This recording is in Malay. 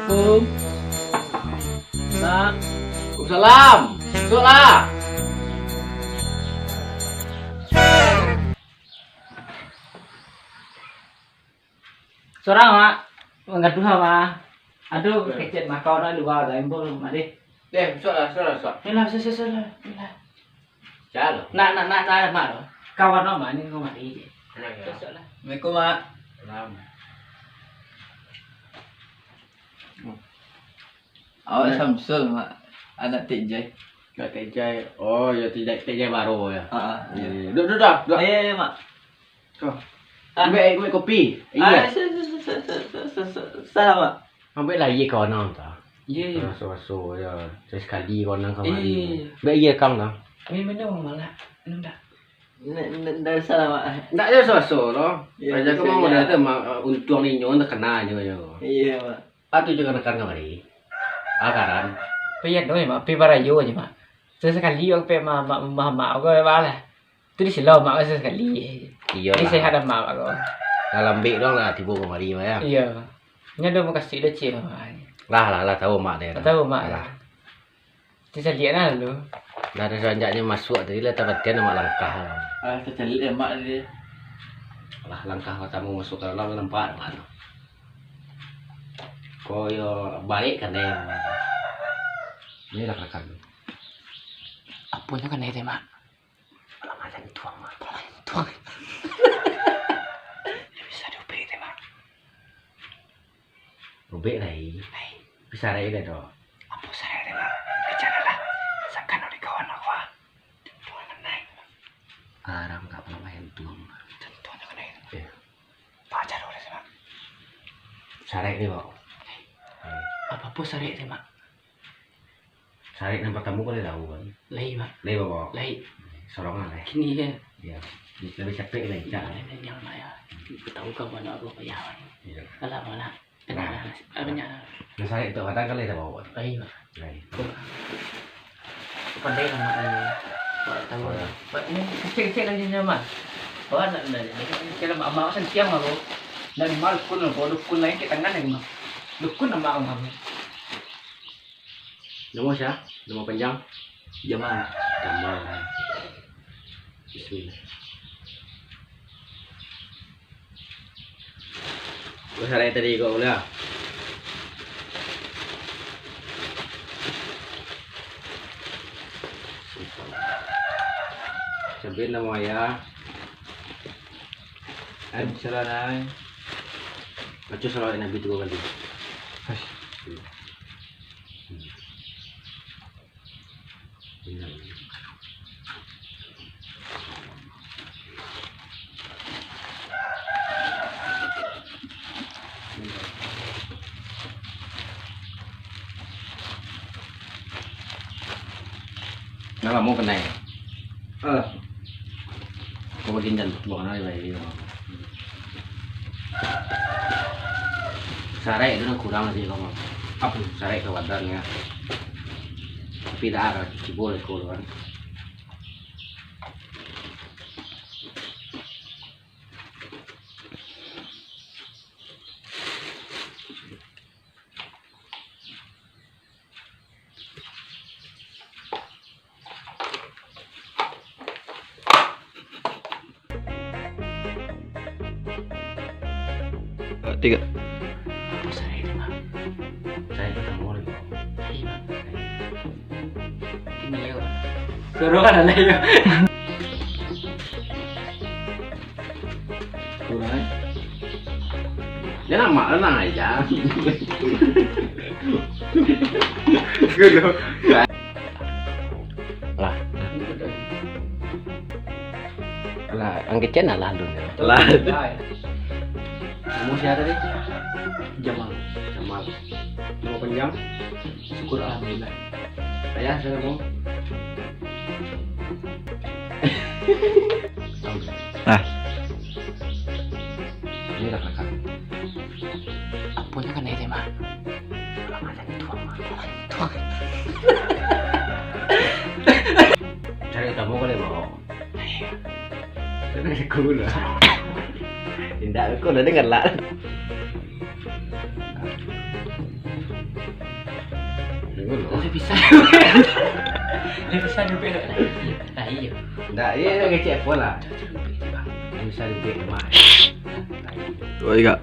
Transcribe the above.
Assalamualaikum. Waalaikumsalam. Sholat. Seorang mak, ngadu mak. Aduh, kecet mak kau nak luar dah impor mak deh. Sholat. Lah, selah. Jalan. Nak mak. Kawan mak ni kau mak ni. Selah. Assalamualaikum, Mak. Salam. Awak Samsul, Mak. Anak Tik Jai. Kat tejai. Oh, ya tidak tejai baru ya. Iya. Duduk dah. Iya, Mak. Ambil kopi. Iya. Salah, Mak. Ambil lah iya kau nang tak. Iya. So ya. Sekali kau nang kau Iya. mari. Ambil iya kau nang. Minum malah. Minum dah. Dah salah, Mak. Tak ada so loh. Iya, Aja kau mau iya. dah tu untung ni nyon tak kena je kau. Iya, Mak. Atu juga nak kau mari. Akaran. Payah doi mak, pi barayo je mak. Sesekali aku pe mak aku bala. Tu di silo mak sesekali. Iya. Ni sehat dah mak aku. Dalam beg dong lah tiba kau mari ya. Iya. Nya do mau kasih dah cie mak. Lah tahu mak dia. Tahu mak Lah. lah. Ti saya lihat lah lu. Dah ada selanjutnya masuk tadi lah tabatkan nama langkah. Tercelit ya, Mak dia. Lah langkah kamu masuk ke dalam nampak mana. Kau yo baik kan ya. Ini lah kakak. Apunya kan ini mak. Malah macam tuang mak. Tuang. Bisa diupi deh mak. Rubik lagi. Bisa lagi dah tu. Apa saya deh mak. Bicara lah. Sangkan oleh kawan aku. Tuang kan naik. Arang tak pernah main tuang. Tuang kan naik. Ya. Pacar oleh mak. Sarek ni bau. Apa pun saya deh mak. Sarek nampak tamu kau dah tahu kan. Lai mak. Lei bau. Lai. Sorongan leh. Kini ya. Ya. Lebih capek lagi. Jangan yang maya. Kita tahu kawan aku payah. Ya. Alah mana. Kenapa? Apanya? Nah sarek tu kadang kali dah bau. Lai mak. Lei. Pandai lah mak ni. Tahu lah. Ini kecil-kecil lagi nyaman. Oh nak kalau mak kan siang aku. Dan mal kun lain ke tangan ni mak. Dukun nama aku. Nama siapa? Nama panjang? Jamal. Jamal. Bismillah. Kau sarek tadi kau boleh? Sebut nama ayah. Salah. Baca salawat Nabi 3 kali. Nah, mau kena ya? Kau bagian dan bukan ada lagi. Sarek itu kurang sih kamu. Apa? Sarek ke badannya. Tapi dah ada boleh keluar. Tiga. Apa saya ini mak? Saya ketemu lagi. Lai mak. Kini ya. Suruh kan ada ya. Kurang. Dia nama tenang aja. Lah, angkat channel lah dulu. Lah. Kamu siapa tadi? Jamal. Jamal. Nama panjang? Syukur alhamdulillah. Saya mau. Nah. Ini dah kakak. Apunya kan ini mak. Kalau macam tuang mak. Tuang. Cari tamu kali mau. Ini gula. Tidak, aku udah dengar lah. Ngono. Lebih bisa. Lebih bisa dulu. Nah iya. Ndak iya kecek bola. Bisa dibeli mah. Oh iya.